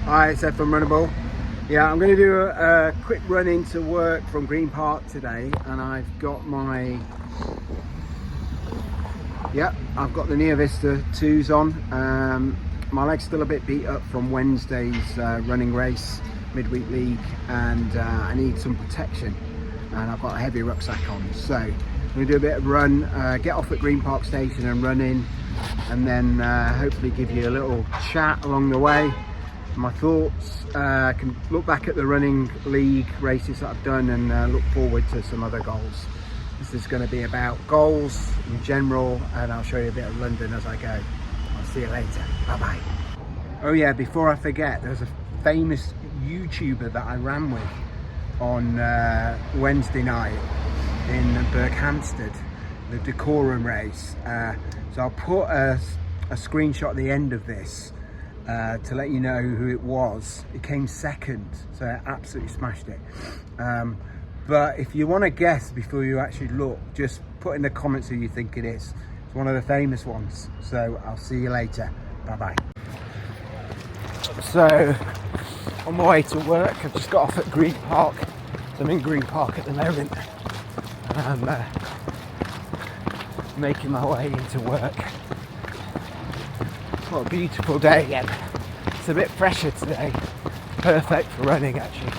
Hi, it's Ed from Runnable. Yeah, I'm going to do a quick run into work from Green Park today, and I've got my I've got the Neo Vista 2s on. My leg's still a bit beat up from Wednesday's running race, midweek league, and I need some protection, and I've got a heavy rucksack on, so I'm going to do a bit of run, get off at Green Park Station and run in, and then hopefully give you a little chat along the way, my thoughts. I can look back at the running league races that I've done and look forward to some other goals. This is going to be about goals in general, and I'll show you a bit of London as I go. I'll see you later. Bye bye. Oh yeah, before I forget, there's a famous YouTuber that I ran with on Wednesday night in Berkhamsted, the Decorum race. So I'll put a screenshot at the end of this to let you know who it was. It came second, so I absolutely smashed it. But if you want to guess before you actually look, just put in the comments who you think it is. It's one of the famous ones. So I'll see you later. Bye bye. So on my way to work, I've just got off at Green Park. So I'm in Green Park at the moment, and I'm making my way into work. What a beautiful day again. It's a bit fresher today. Perfect for running actually.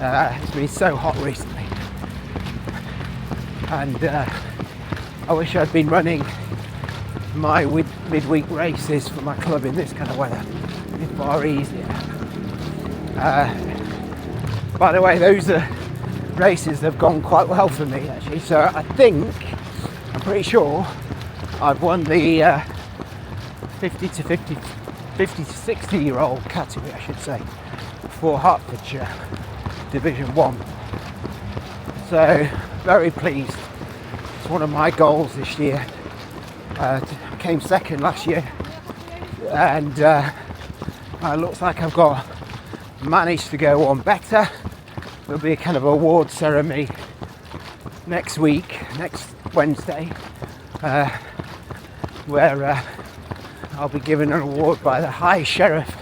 It's been so hot recently, and I wish I'd been running my midweek races for my club in this kind of weather. It's far easier. By the way, those races have gone quite well for me actually, so I'm pretty sure I've won the 50 to 60 year old category, I should say, for Hertfordshire Division 1. So very pleased. It's one of my goals this year. Came second last year, and it looks like I've managed to go on better. There'll be a kind of award ceremony next Wednesday, where I'll be given an award by the High Sheriff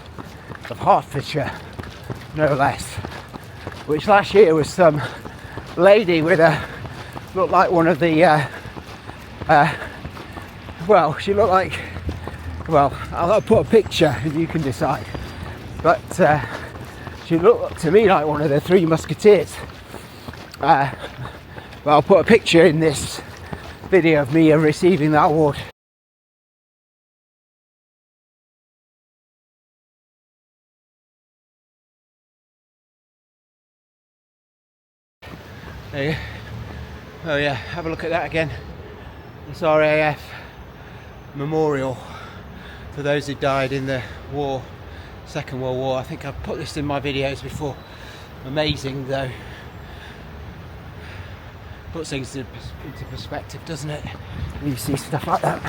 of Hertfordshire, no less. Which last year was some lady with looked like one of the she looked like, I'll put a picture and you can decide, but she looked to me like one of the Three Musketeers. But I'll put a picture in this video of me receiving that award. Oh yeah, have a look at that again. This RAF memorial for those who died in the war, Second World War. I think I've put this in my videos before. Amazing though. Puts things into perspective, doesn't it, when you see stuff like that.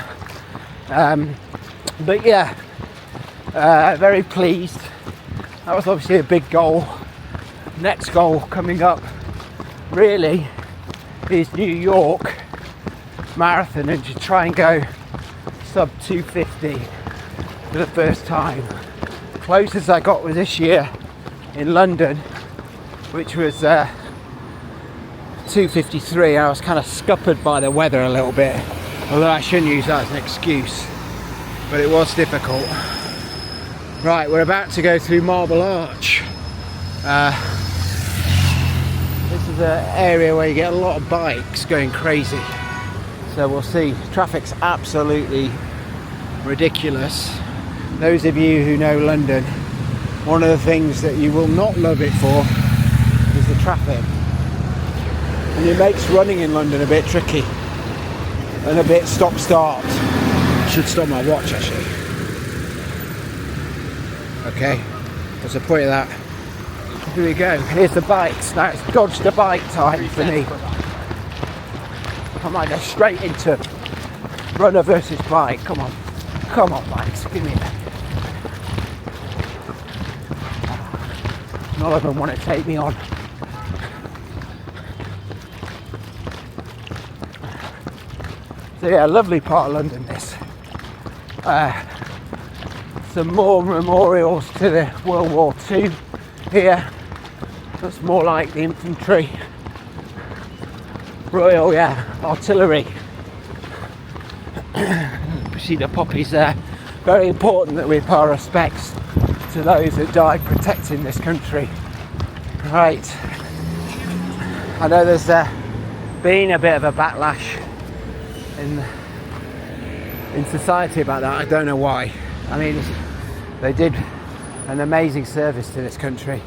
But yeah, very pleased. That was obviously a big goal. Next goal coming up really is New York Marathon, and to try and go sub 250 for the first time. Closest I got was this year in London, which was 253. I was kind of scuppered by the weather a little bit, although I shouldn't use that as an excuse, but it was difficult. Right, we're about to go through Marble Arch. This is an area where you get a lot of bikes going crazy, so we'll see. Traffic's absolutely ridiculous. Those of you who know London, one of the things that you will not love it for is the traffic, and it makes running in London a bit tricky and a bit stop-start. Should stop my watch actually. Okay, what's the point of that? Here we go, here's the bikes. Now it's dodge the bike time for me. I might go straight into runner versus bike. Come on bikes, give me that. None of them want to take me on. So yeah, lovely part of London this. some more memorials to the World War II here. That's more like the infantry. Royal, artillery. See the poppies there. Very important that we pay our respects to those that died protecting this country. Right. I know there's been a bit of a backlash in society about that. I don't know why. I mean, they did an amazing service to this country,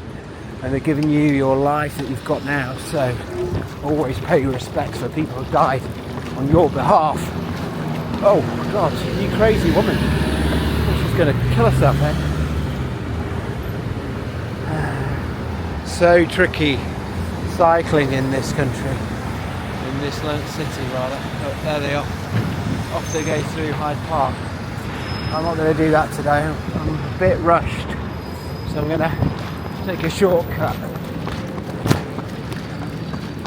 and they're giving you your life that you've got now, so always pay your respects for people who died on your behalf. Oh God, you crazy woman. She's going to kill herself then. So tricky cycling in this country, in this city rather. Oh, there they are. Off they go through Hyde Park. I'm not going to do that today. I'm a bit rushed, so I'm going to take a shortcut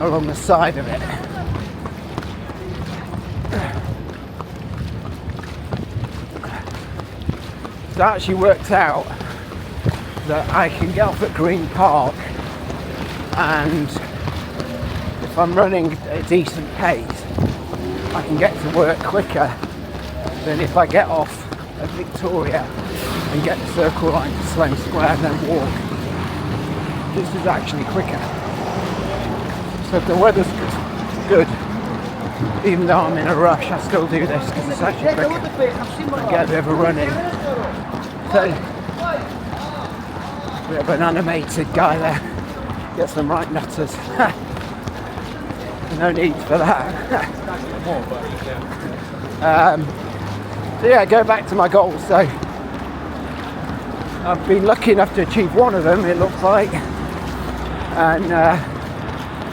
along the side of it. It actually worked out that I can get off at Green Park, and if I'm running at a decent pace, I can get to work quicker than if I get off at Victoria and get the Circle Line to Sloane Square and then walk. This is actually quicker. So if the weather's good, even though I'm in a rush, I still do this because it's actually quicker. I get a bit of a run in. So, a bit of an animated guy there. Get some right nutters. No need for that. So yeah, go back to my goals. So I've been lucky enough to achieve one of them, it looks like, and I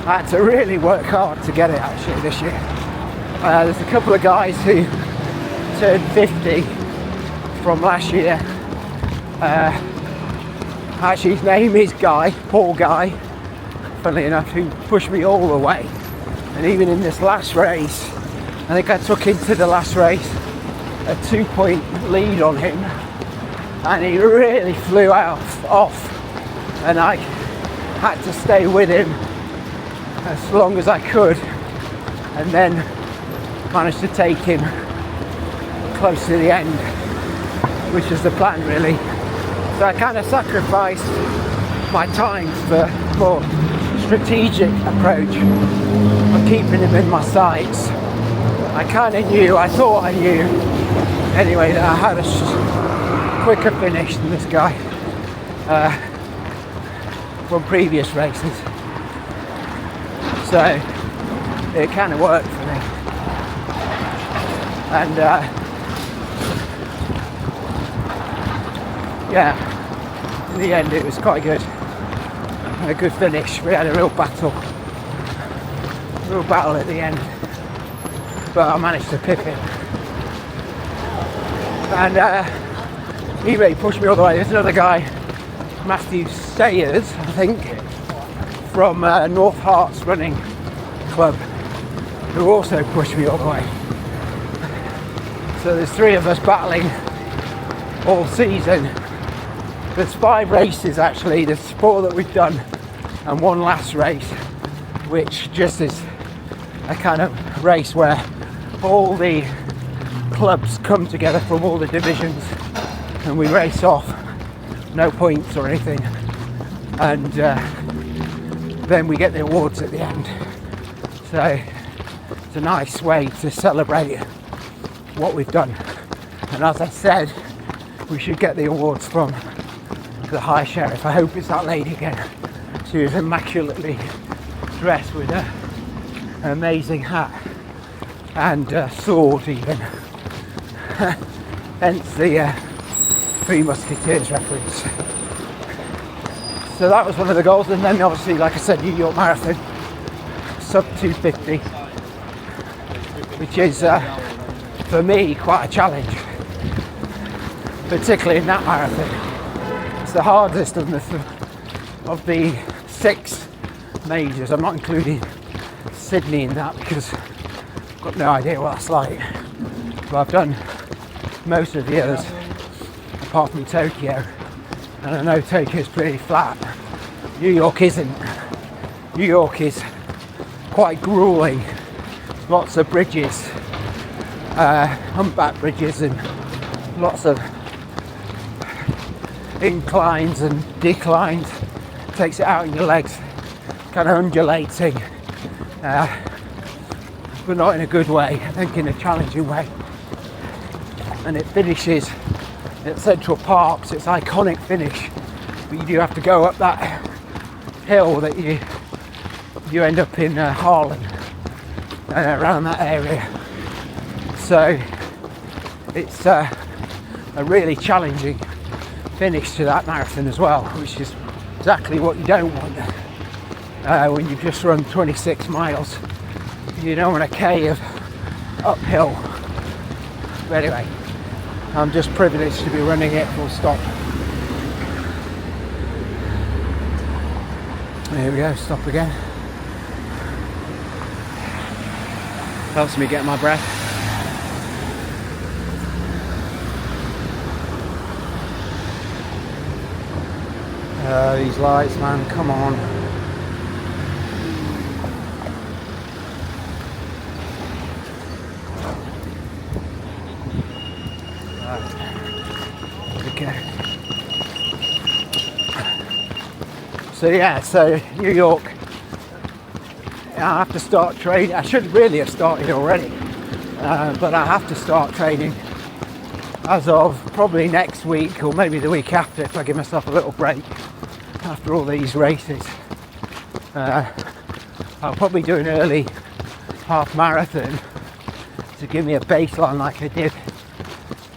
had to really work hard to get it actually this year. There's a couple of guys who turned 50 from last year. Actually his name is Guy, Paul Guy, funnily enough, who pushed me all the way. And even in this last race, I think I took into the last race a 2-point lead on him, and he really flew off, and I had to stay with him as long as I could, and then managed to take him close to the end, which was the plan really. So I kind of sacrificed my times for more strategic approach of keeping him in my sights. I kind of knew, I thought I knew anyway, that I had a quicker finish than this guy from previous races. So it kind of worked for me. And yeah, in the end it was quite good. A good finish. We had a real battle at the end, but I managed to pip him, and he really pushed me all the way. There's another guy, Matthew Sayers, I think, from North Herts Running Club, who also pushed me all the way. So there's 3 of us battling all season. There's 5 races actually. There's 4 that we've done and 1 last race, which just is a kind of race where all the clubs come together from all the divisions and we race off, no points or anything, and then we get the awards at the end. So it's a nice way to celebrate what we've done, and as I said, we should get the awards from the High Sheriff. I hope it's that lady again. She was immaculately dressed with an amazing hat and sword even. Hence the Three Musketeers reference. So that was one of the goals, and then obviously, like I said, New York Marathon, sub 250, which is for me quite a challenge, particularly in that marathon. It's the hardest of the 6 majors. I'm not including Sydney in that because I've got no idea what that's like, but I've done most of the others. apart from Tokyo. And I know Tokyo's pretty flat. New York isn't. New York is quite grueling. Lots of bridges, humpback bridges, and lots of inclines and declines. Takes it out in your legs, kind of undulating, but not in a good way, I think in a challenging way. And it finishes at Central Park, so it's an iconic finish, but you do have to go up that hill that you end up in Harlem, around that area. So it's a really challenging finish to that marathon as well, which is exactly what you don't want when you just run 26 miles. You don't want a K of uphill. But anyway, I'm just privileged to be running it full stop. Here we go, stop again. Helps me get my breath. These lights, man, come on. Okay. So yeah, so New York, I have to start training. I should really have started already, but I have to start training as of probably next week, or maybe the week after, if I give myself a little break after all these races. I'll probably do an early half marathon to give me a baseline like I did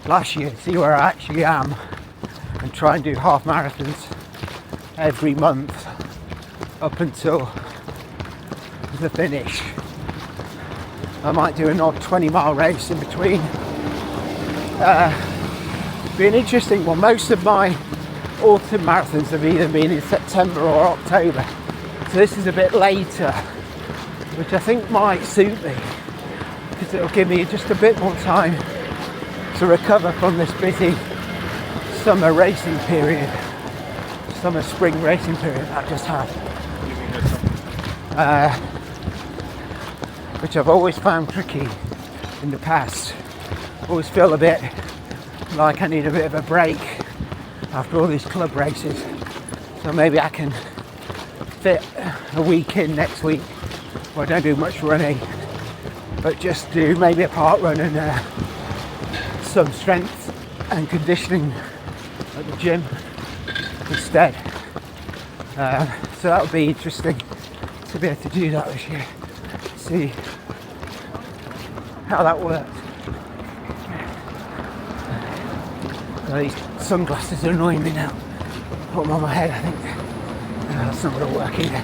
last year, see where I actually am, and try and do half marathons every month up until the finish. I might do an odd 20-mile race in between. Be an interesting one. Most of my autumn marathons have either been in September or October, so this is a bit later, which I think might suit me because it'll give me just a bit more time to recover from this busy summer racing period, spring racing period I just had, which I've always found tricky in the past. Always feel a bit like I need a bit of a break after all these club races, so maybe I can fit a week in next week where I don't do much running, but just do maybe a park run and some strength and conditioning at the gym instead. So that would be interesting to be able to do that this year, see how that works. These sunglasses are annoying me now. Put them on my head, I think. That's not going to work either.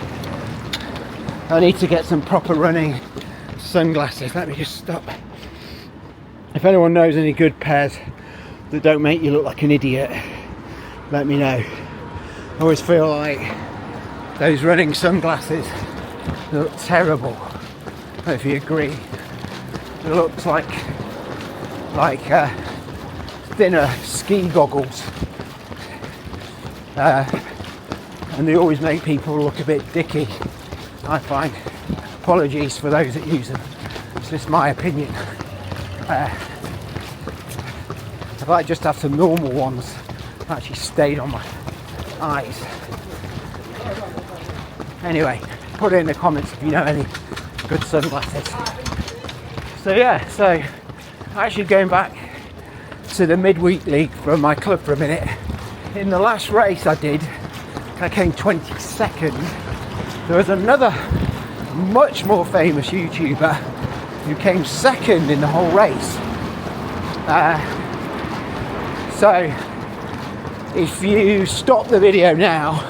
I need to get some proper running sunglasses. Let me just stop. If anyone knows any good pairs that don't make you look like an idiot, let me know. I always feel like those running sunglasses look terrible. If you agree, it looks like thinner ski goggles, and they always make people look a bit dicky, I find. Apologies for those that use them, it's just my opinion. If I just have some normal ones that actually stayed on my eyes. Anyway, put it in the comments if you know any good sunglasses. So yeah, so actually going back to the midweek league from my club for a minute. In the last race I did, I came 22nd. There was another much more famous YouTuber who came second in the whole race. So if you stop the video now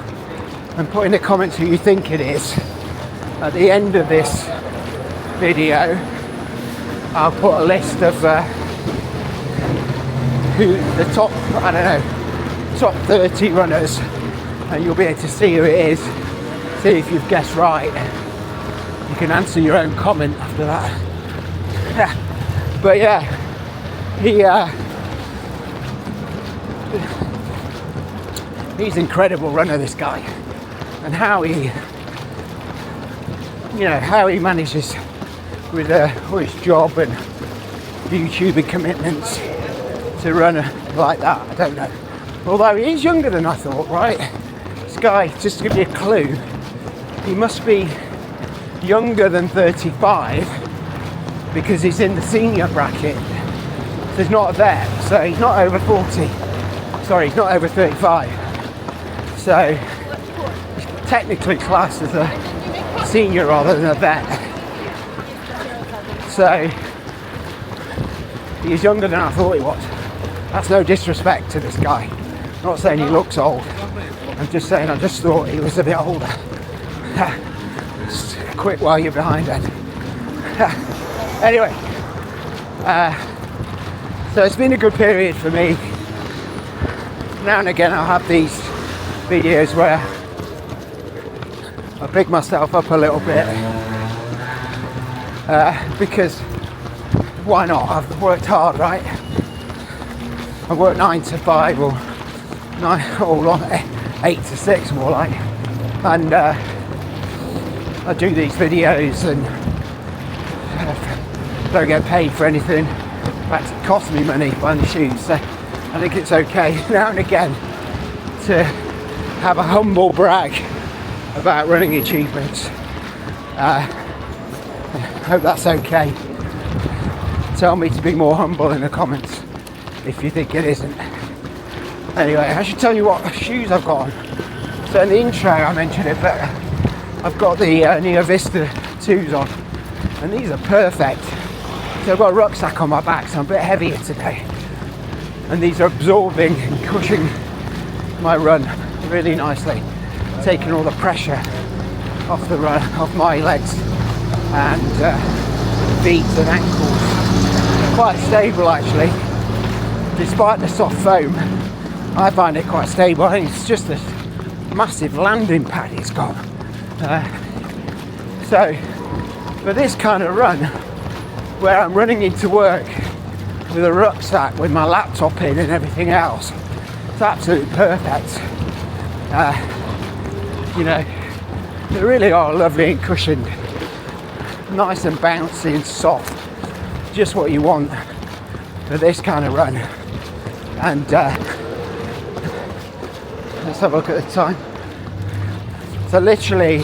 and put in the comments who you think it is, at the end of this video I'll put a list of who the top, I don't know, top 30 runners, and you'll be able to see who it is, see if you've guessed right. You can answer your own comment after that. But yeah, he's an incredible runner, this guy, and how he manages with all his job and YouTube and commitments to run like that, I don't know. Although he is younger than I thought, right? This guy, just to give you a clue, he must be younger than 35 because he's in the senior bracket. So he's not a vet, so he's not over 40. Sorry, he's not over 35. So he's technically classed as a senior rather than a vet. So he's younger than I thought he was. That's no disrespect to this guy. I'm not saying he looks old. I'm just saying I just thought he was a bit older. Just quit while you're behind then. Anyway, so it's been a good period for me. Now and again I'll have these videos where I pick myself up a little bit because why not? I've worked hard, right? I work 9 to 5 or 8 to 6 more like, and I do these videos and don't get paid for anything. In fact, it costs me money buying the shoes, so I think it's okay now and again to have a humble brag about running achievements. I hope that's okay. Tell me to be more humble in the comments if you think it isn't. Anyway, I should tell you what shoes I've got on. So in the intro I mentioned it, but I've got the Neo Vista 2s on, and these are perfect. So I've got a rucksack on my back, so I'm a bit heavier today, and these are absorbing and cushioning my run really nicely, taking all the pressure off the run, off my legs and feet and ankles. Quite stable actually, despite the soft foam. I find it quite stable. I think it's just a massive landing pad it's got. So for this kind of run, where I'm running into work with a rucksack with my laptop in and everything else, it's absolutely perfect. They really are lovely and cushioned, nice and bouncy and soft, just what you want for this kind of run. And let's have a look at the time. So literally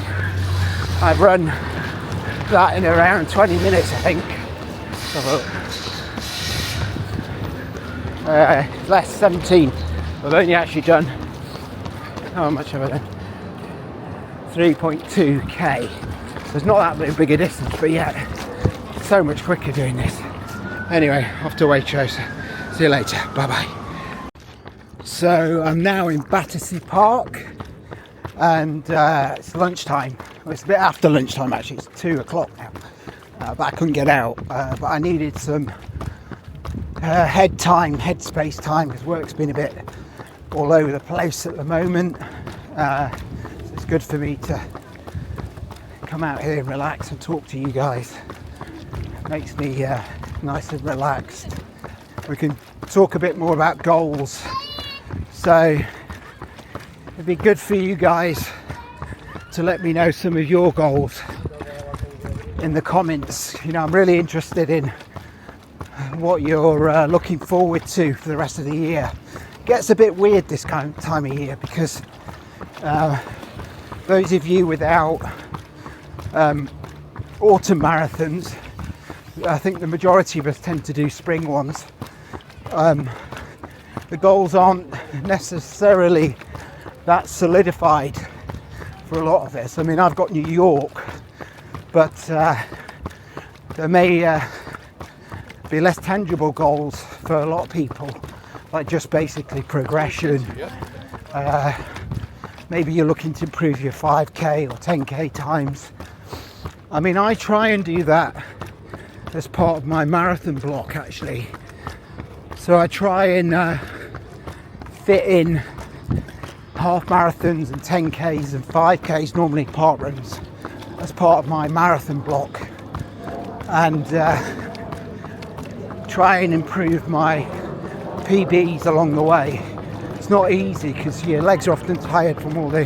I've run that in around 20 minutes, I think. Let's have a look. Less 17. I've only actually done, how much have I done? 3.2k. So it's not that big a distance, but yeah, so much quicker doing this. Anyway, off to Waitrose. See you later. Bye bye. So I'm now in Battersea Park, and it's lunchtime. Well, it's a bit after lunchtime actually. It's 2 o'clock now, but I couldn't get out. But I needed some headspace time, because work's been a bit all over the place at the moment. So it's good for me to come out here and relax and talk to you guys. It makes me nice and relaxed. We can talk a bit more about goals. So it'd be good for you guys to let me know some of your goals in the comments. I'm really interested in what you're looking forward to for the rest of the year. It gets a bit weird this kind of time of year, because those of you without autumn marathons, I think the majority of us tend to do spring ones. The goals aren't necessarily that solidified for a lot of us. I mean, I've got New York, but there may be less tangible goals for a lot of people, like just basically progression. Maybe you're looking to improve your 5k or 10k times. I mean, I try and do that as part of my marathon block actually. So I try and fit in half marathons and 10k's and 5k's, normally park runs, as part of my marathon block, and try and improve my PBs along the way. it's not easy because your legs are often tired from all the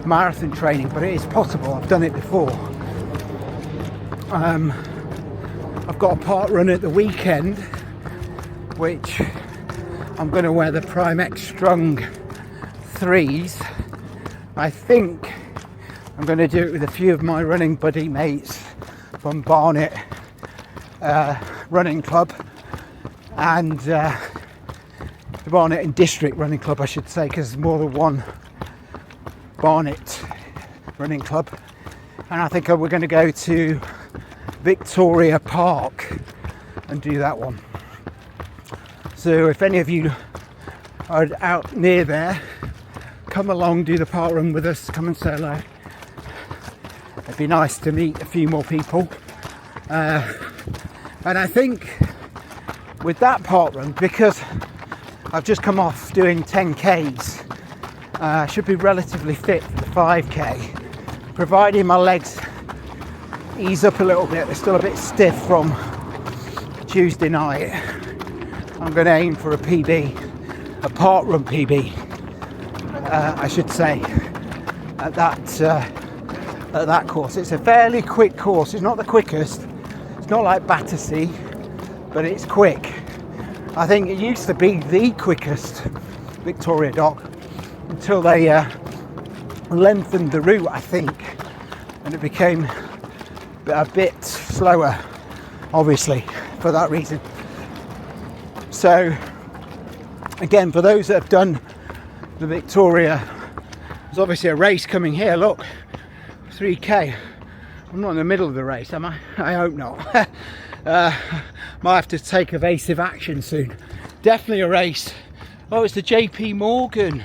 marathon training, but it is possible. I've done it before. I've got a park run at the weekend, which I'm going to wear the Primex Strung 3s. I think I'm going to do it with a few of my running buddy mates from Barnet Running Club and the Barnet and District Running Club, I should say, because there's more than one Barnet Running Club. And I think we're going to go to Victoria Park and do that one. So if any of you are out near there, come along, do the park run with us, come and say hello. It'd be nice to meet a few more people. And I think with that park run, because I've just come off doing 10Ks, I should be relatively fit for the 5K, providing my legs ease up a little bit. They're still a bit stiff from Tuesday night. I'm going to aim for a PB, a park run PB, I should say, at that course. It's a fairly quick course. It's not the quickest. It's not like Battersea, but it's quick. I think it used to be the quickest Victoria Dock until they lengthened the route, I think, and it became a bit slower, obviously, for that reason. So, again, for those that have done the Victoria, there's obviously a race coming here. Look, 3K. I'm not in the middle of the race, am I? I hope not. Might have to take evasive action soon. Definitely a race. Oh, it's the JP Morgan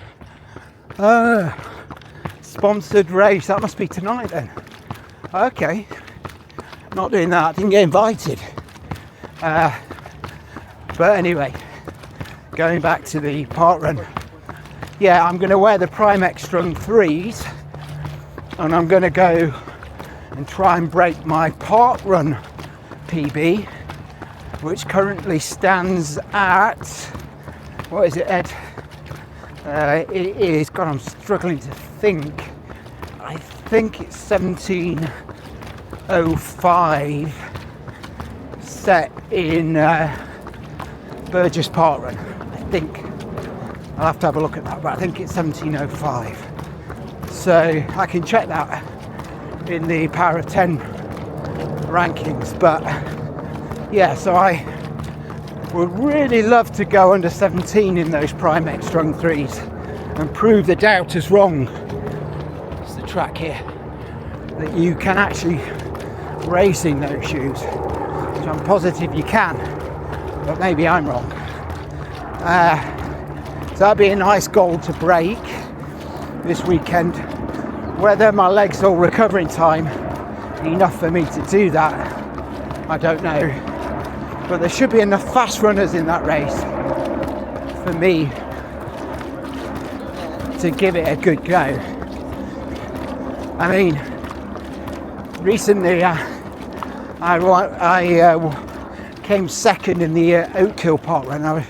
sponsored race. That must be tonight then. Okay. Not doing that. Didn't get invited. But anyway, going back to the park run. Yeah, I'm going to wear the Primex Strung 3s, and I'm going to go and try and break my park run PB, which currently stands at, what is it, Ed? It is, God, I'm struggling to think. I think it's 17:05 set in Burgess Park Run, I think. I'll have to have a look at that, but I think it's 17:05. So I can check that in the Power of 10 rankings. But yeah, so I would really love to go under 17 in those Primex Strung 3s and prove the doubters wrong. It's the track here, that you can actually race in those shoes, which I'm positive you can, but maybe I'm wrong. So that'd be a nice goal to break this weekend. Whether my legs will recover in time enough for me to do that, I don't know. But there should be enough fast runners in that race for me to give it a good go. I mean, recently I came second in the Oakhill Park Run. I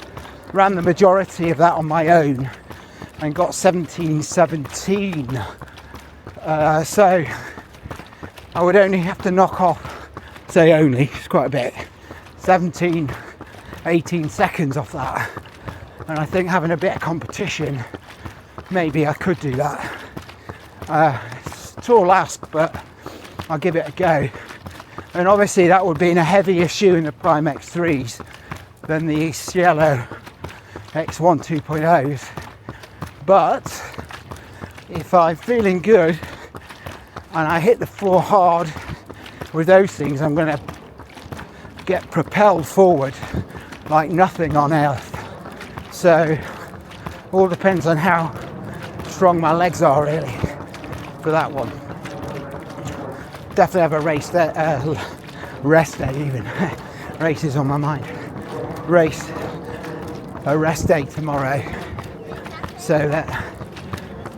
ran the majority of that on my own and got 17:17. So I would only have to knock off, say only, it's quite a bit, 17-18 seconds off that. And I think having a bit of competition, maybe I could do that. It's a tall ask, but I'll give it a go. And obviously that would be in a heavier shoe in the Primex 3s than the Cielo X1 2.0s. But if I'm feeling good and I hit the floor hard with those things, I'm going to get propelled forward like nothing on earth. So all depends on how strong my legs are really for that one. Definitely have a race there, rest day even. Races on my mind. A rest day tomorrow, so that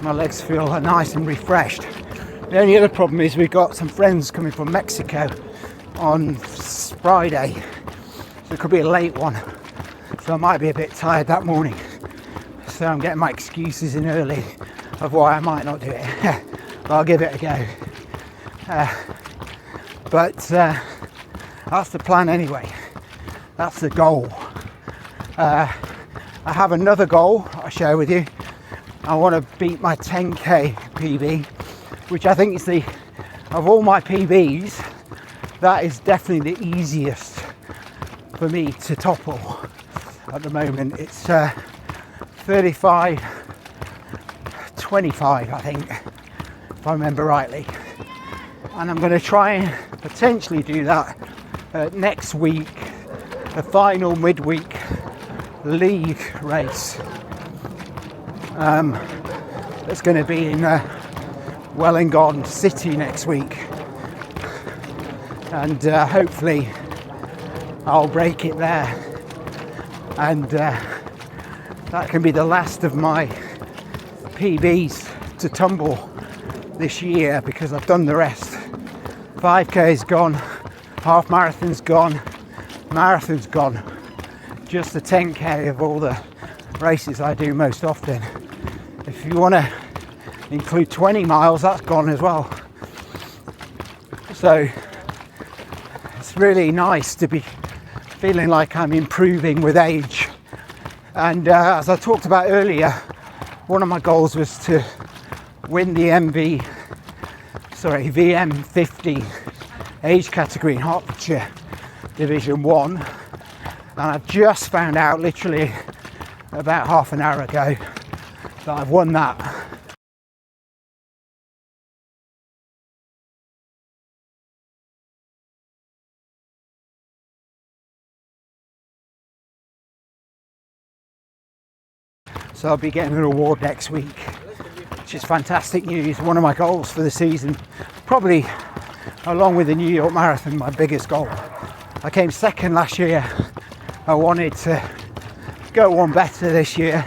my legs feel nice and refreshed. The only other problem is we've got some friends coming from Mexico on Friday, so it could be a late one, so I might be a bit tired that morning. so I'm getting my excuses in early of why I might not do it. But I'll give it a go. But that's the plan anyway. That's the goal. I have another goal I'll share with you. I want to beat my 10k PB, which I think is of all my PBs, that is definitely the easiest for me to topple at the moment. It's 35:25, I think, if I remember rightly. And I'm going to try and potentially do that next week, the final midweek league race. It's going to be in Wollongong City next week, and hopefully I'll break it there, and that can be the last of my PBs to tumble this year, because I've done the rest. 5k is gone, half marathon's gone, marathon's gone, just the 10k of all the races I do most often. If you want to include 20 miles, that's gone as well. So it's really nice to be feeling like I'm improving with age. And as I talked about earlier, one of my goals was to win the VM50 age category in Hertfordshire Division 1. And I've just found out literally about half an hour ago that I've won that. So I'll be getting an award next week, which is fantastic news. One of my goals for the season, probably along with the New York Marathon, my biggest goal. I came second last year. I wanted to go one better this year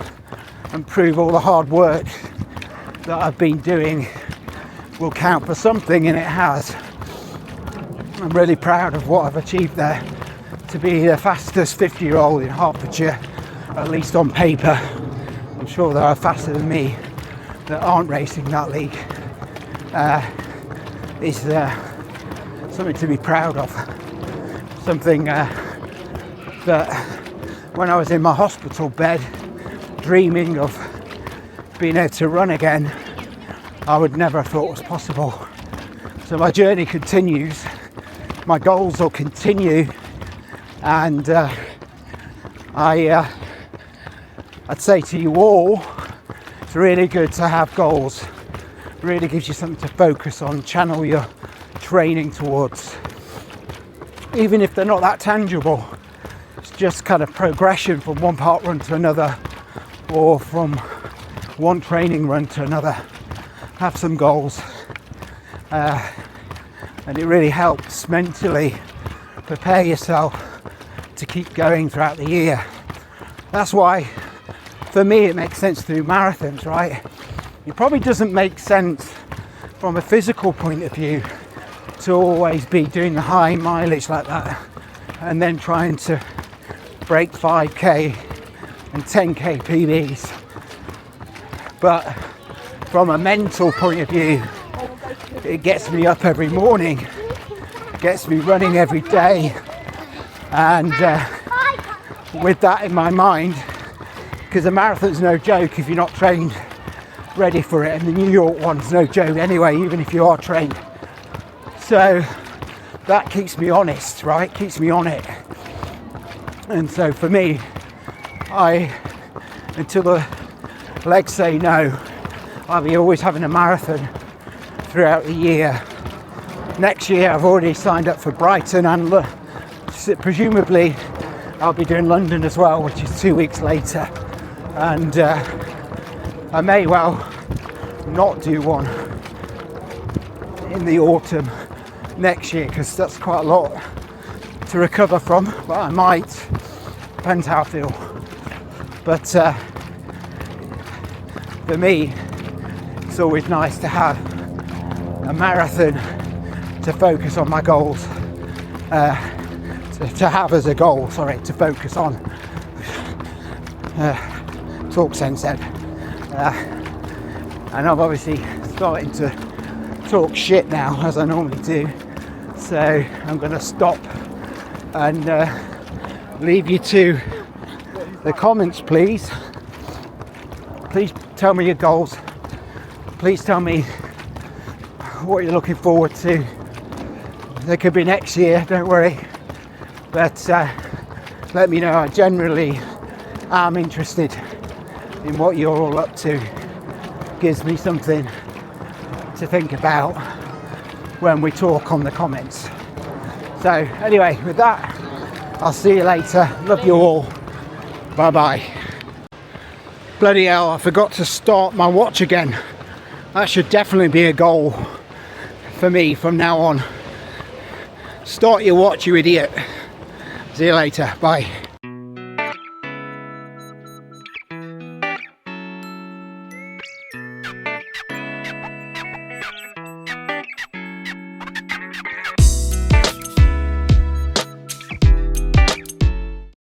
and prove all the hard work that I've been doing will count for something, and it has. I'm really proud of what I've achieved there, to be the fastest 50-year-old in Hertfordshire, at least on paper. I'm sure there are faster than me that aren't racing that league. Is something to be proud of. Something that when I was in my hospital bed dreaming of being able to run again, I would never have thought was possible. So my journey continues, my goals will continue, and I'd say to you all, it's really good to have goals. It really gives you something to focus on, channel your training towards. Even if they're not that tangible, it's just kind of progression from one park run to another, or from one training run to another. Have some goals, and it really helps mentally prepare yourself to keep going throughout the year. That's why, for me, it makes sense to do marathons, right? It probably doesn't make sense from a physical point of view to always be doing the high mileage like that and then trying to break 5k and 10k PBs. But from a mental point of view, it gets me up every morning, gets me running every day, and with that in my mind, because a marathon's no joke if you're not trained ready for it, and the New York one's no joke anyway, even if you are trained. So that keeps me honest, right? Keeps me on it. And so for me, until the legs say no, I'll be always having a marathon throughout the year. Next year I've already signed up for Brighton, and presumably I'll be doing London as well, which is 2 weeks later. And I may well not do one in the autumn next year, because that's quite a lot to recover from, but I might, depends how I feel. But for me, it's always nice to have a marathon to focus on my goals, to have as a goal, to focus on. Talk Sense Ed. And I'm obviously starting to talk shit now, as I normally do. So I'm going to stop and leave you to the comments, please. Please tell me your goals. Please tell me what you're looking forward to. There could be next year, don't worry. But let me know. I generally am interested in what you're all up to. Gives me something to think about when we talk on the comments. So anyway, with that, I'll see you later. Love you all. Bye bye. Bloody hell, I forgot to start my watch again. That should definitely be a goal for me from now on. Start your watch, you idiot. See you later. Bye.